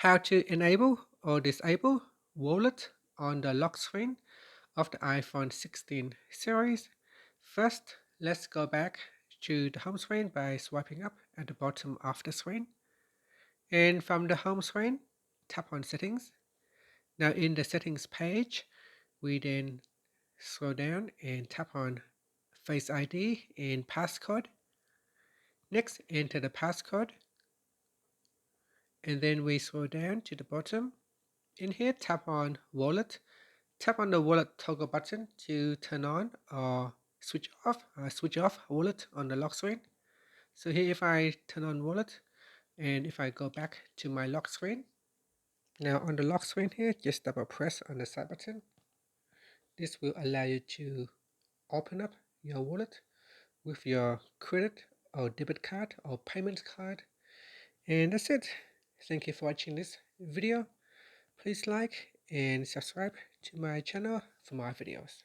How to enable or disable wallet on the lock screen of the iPhone 16 series. First, let's go back to the home screen by swiping up at the bottom of the screen. And from the home screen, tap on Settings. Now in the Settings page, we then scroll down and tap on Face ID and passcode. Next, enter the passcode. And then we scroll down to the bottom. In here, tap on Wallet. Tap on the wallet toggle button to turn on or switch off wallet on the lock screen. So here if I turn on wallet and if I go back to my lock screen, now on the lock screen here, just double press on the side button. This will allow you to open up your wallet with your credit or debit card or payment card. And that's it. Thank you for watching this video. Please like and subscribe to my channel for more videos.